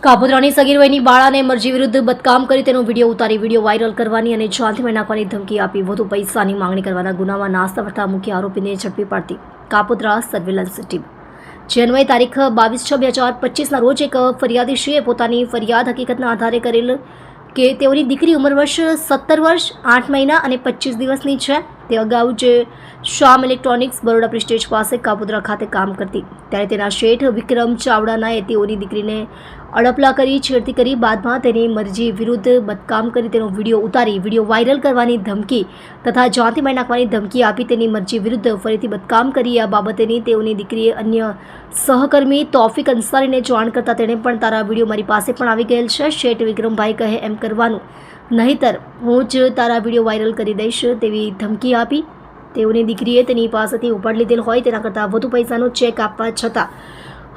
કાપોદ્રાની સગીર વયની બાળાને મરજી વિરુદ્ધ બદકામ કરી તેનો વિડીયો ઉતારી વિડીયો વાયરલ કરવાની અને જાનથી નાખવાની ધમકી આપી વધુ પૈસાની માંગણી કરવાના ગુનામાં નાસ્તા વર્તા મુખ્ય આરોપીને ઝડપી પાડતી કાપોદ્રા સર્વેલન્સ ટીમ જેન્યુઆરી તારીખ 22/6/2025ના રોજ એક ફરિયાદીશ્રીએ પોતાની ફરિયાદ હકીકતના આધારે કરેલ કે તેઓની દીકરી ઉંમર વર્ષ 17 વર્ષ 8 મહિના અને 25 દિવસની છે. તે અગાઉ જે શ્યામ ઇલેક્ટ્રોનિક્સ બરોડા પ્રિસ્ટેજ પાસે કાપોદ્રા ખાતે કામ કરતી ત્યારે તેના શેઠ વિક્રમ ચાવડાનાએ તેઓની દીકરીને અડપલા કરી છેડતી કરી બાદમાં તેની મરજી વિરુદ્ધ બદકામ કરી તેનો વિડીયો ઉતારી વિડીયો વાયરલ કરવાની ધમકી તથા જાનથી મારી નાખવાની ધમકી આપી તેની મરજી વિરુદ્ધ ફરીથી બદકામ કરી. આ બાબતેની તેઓની દીકરીએ અન્ય સહકર્મી તૌફિક અંસારીને જાણ કરતાં તેણે પણ તારા વિડીયો મારી પાસે પણ આવી ગયેલ છે. શેઠ વિક્રમભાઈ કહે એમ કરવાનું નહીંતર હું જ તારા વિડીયો વાયરલ કરી દઈશ તેવી ધમકી આપી. તેઓની દીકરીએ તેની પાસેથી ઉપાડ લીધેલ હોય તેના કરતાં વધુ પૈસાનો ચેક આપવા છતાં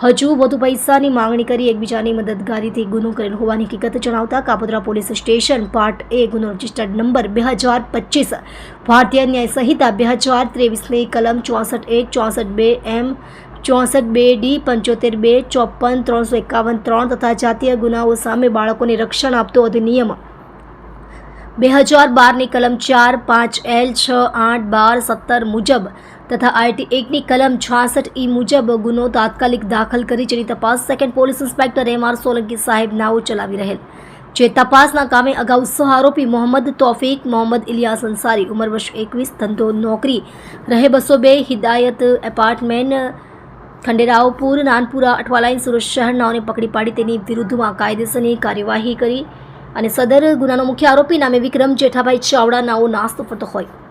હજુ વધુ પૈસાની માંગણી કરી એકબીજાની મદદગારીથી ગુનો કરેલ હોવાની હકીકત જણાવતા Kapodra police station part A ગુનો રજિસ્ટર્ડ નંબર 2025 ભારતીય ન્યાય સંહિતા 2023ની કલમ 64(1), 64(2) M, 64(2)D, 75(2), 54, 351(3) તથા જાતીય ગુનાઓ સામે બાળકોને રક્ષણ આપતો અધિનિયમ 2012ની કલમ 4, 5, L, 6, 8, 12, 17 મુજબ તથા IT એક્ટની કલમ 66E મુજબ ગુનો તાત્કાલિક દાખલ કરી જેની તપાસ second police inspector M.R. Solanki સાહેબ નાઓ ચલાવી રહેલ. જે તપાસના કામે અગાઉ સહ આરોપી મોહમ્મદ તૌફિક મોહમ્મદ ઇલિયાસ અંસારી ઉંમર વર્ષ 21 ધંધો નોકરી રહે 202 હિદાયત એપાર્ટમેન્ટ ખંડેરાવપુર નાનપુરા અઠવાલાઈન સુરત શહેર નાઓને પકડી પાડી તેની વિરુદ્ધમાં કાયદેસરની કાર્યવાહી કરી અને સદર ગુનાનો મુખ્ય આરોપી નામે વિક્રમ જેઠાભાઈ ચાવડા નાઓ નાસ્તો ફરતો હોય